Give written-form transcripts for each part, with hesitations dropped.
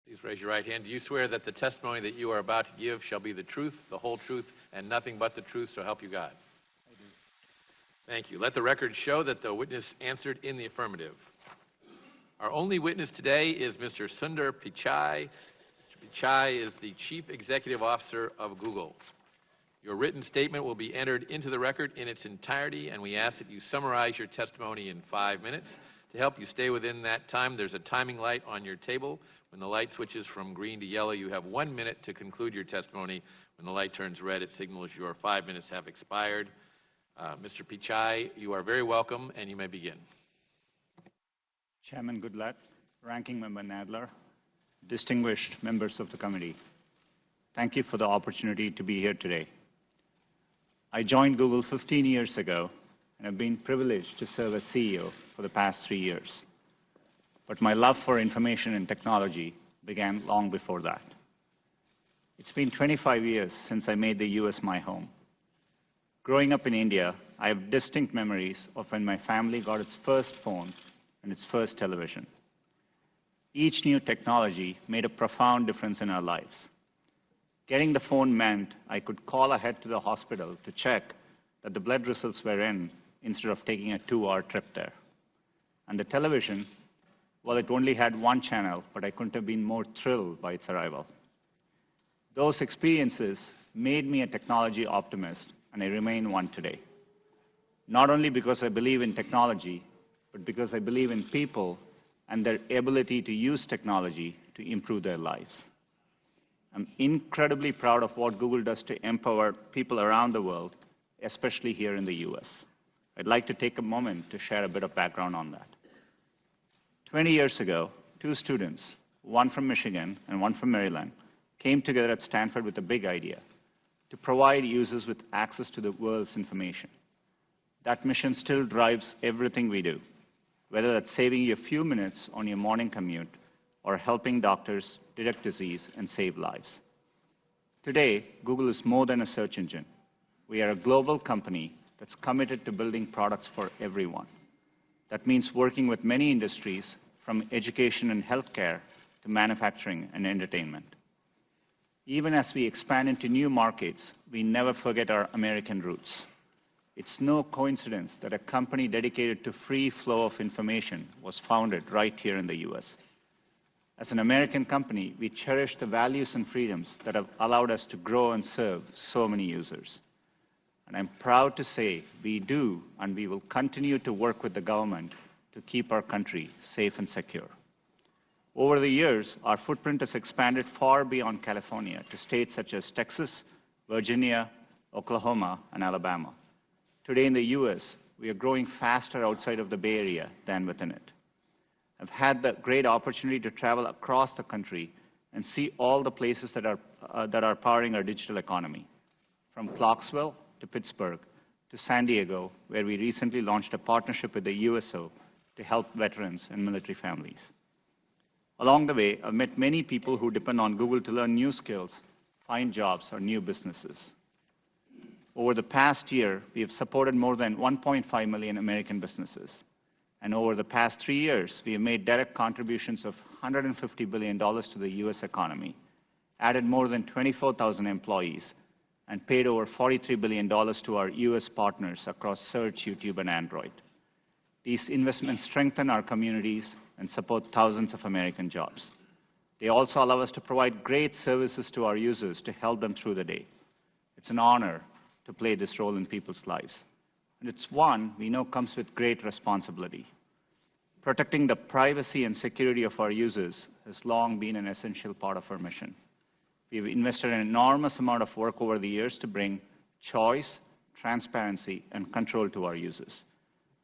Please raise your right hand. Do you swear that the testimony that you are about to give shall be the truth, the whole truth, and nothing but the truth, so help you God? I do. Thank you. Let the record show that the witness answered in the affirmative. Our only witness today is Mr. Sundar Pichai. Mr. Pichai is the Chief Executive Officer of Google. Your written statement will be entered into the record in its entirety, and we ask that you summarize your testimony in 5 minutes. To help you stay within that time, there's a timing light on your table. When the light switches from green to yellow, you have 1 minute to conclude your testimony. When the light turns red, it signals your 5 minutes have expired. Mr. Pichai, you are very welcome, and you may begin. Chairman Goodlatte, Ranking Member Nadler, distinguished members of the committee, thank you for the opportunity to be here today. I joined Google 15 years ago, and I've been privileged to serve as CEO for the past 3 years. But my love for information and technology began long before that. It's been 25 years since I made the US my home. Growing up in India, I have distinct memories of when my family got its first phone and its first television. Each new technology made a profound difference in our lives. Getting the phone meant I could call ahead to the hospital to check that the blood results were in instead of taking a 2-hour trip there. And the television, well, it only had one channel, but I couldn't have been more thrilled by its arrival. Those experiences made me a technology optimist, and I remain one today. Not only because I believe in technology, but because I believe in people and their ability to use technology to improve their lives. I'm incredibly proud of what Google does to empower people around the world, especially here in the US. I'd like to take a moment to share a bit of background on that. 20 years ago, 2 students, one from Michigan and one from Maryland, came together at Stanford with a big idea: to provide users with access to the world's information. That mission still drives everything we do, whether that's saving you a few minutes on your morning commute or helping doctors detect disease and save lives. Today, Google is more than a search engine. We are a global company that's committed to building products for everyone. That means working with many industries, from education and healthcare to manufacturing and entertainment. Even as we expand into new markets, we never forget our American roots. It's no coincidence that a company dedicated to free flow of information was founded right here in the US. As an American company, we cherish the values and freedoms that have allowed us to grow and serve so many users. And I'm proud to say we do, and we will continue to work with the government to keep our country safe and secure. Over the years, our footprint has expanded far beyond California to states such as Texas, Virginia, Oklahoma, and Alabama. Today in the US, we are growing faster outside of the Bay Area than within it. I've had the great opportunity to travel across the country and see all the places that are powering our digital economy, from Clarksville to Pittsburgh to San Diego, where we recently launched a partnership with the USO to help veterans and military families. Along the way, I've met many people who depend on Google to learn new skills, find jobs, or new businesses. Over the past year, we have supported more than 1.5 million American businesses. And over the past 3 years, we have made direct contributions of $150 billion to the US economy, added more than 24,000 employees, and paid over $43 billion to our US partners across Search, YouTube, and Android. These investments strengthen our communities and support thousands of American jobs. They also allow us to provide great services to our users to help them through the day. It's an honor to play this role in people's lives. And it's one we know comes with great responsibility. Protecting the privacy and security of our users has long been an essential part of our mission. We've invested an enormous amount of work over the years to bring choice, transparency, and control to our users.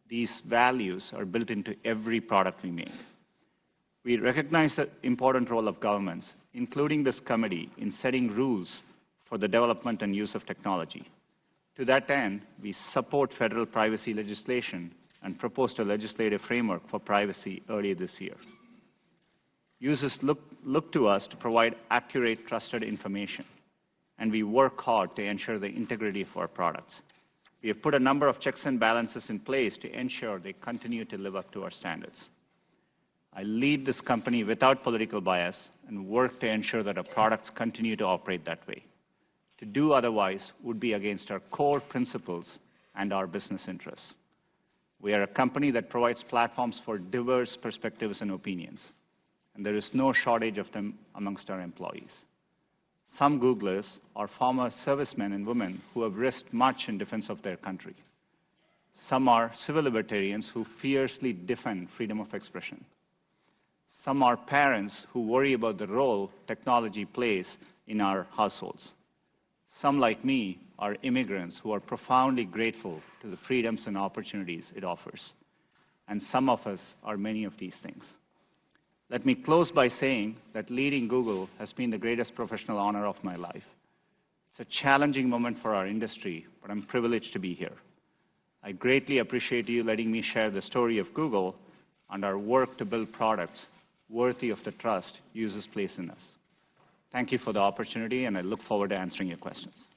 These values are built into every product we make. We recognize the important role of governments, including this committee, in setting rules for the development and use of technology. To that end, we support federal privacy legislation and proposed a legislative framework for privacy earlier this year. Users look to us to provide accurate, trusted information, and we work hard to ensure the integrity of our products. We have put a number of checks and balances in place to ensure they continue to live up to our standards. I lead this company without political bias, and work to ensure that our products continue to operate that way. To do otherwise would be against our core principles and our business interests. We are a company that provides platforms for diverse perspectives and opinions, and there is no shortage of them amongst our employees. Some Googlers are former servicemen and women who have risked much in defense of their country. Some are civil libertarians who fiercely defend freedom of expression. Some are parents who worry about the role technology plays in our households. Some, like me, are immigrants who are profoundly grateful to the freedoms and opportunities it offers. And some of us are many of these things. Let me close by saying that leading Google has been the greatest professional honor of my life. It's a challenging moment for our industry, but I'm privileged to be here. I greatly appreciate you letting me share the story of Google and our work to build products worthy of the trust users place in us. Thank you for the opportunity, and I look forward to answering your questions.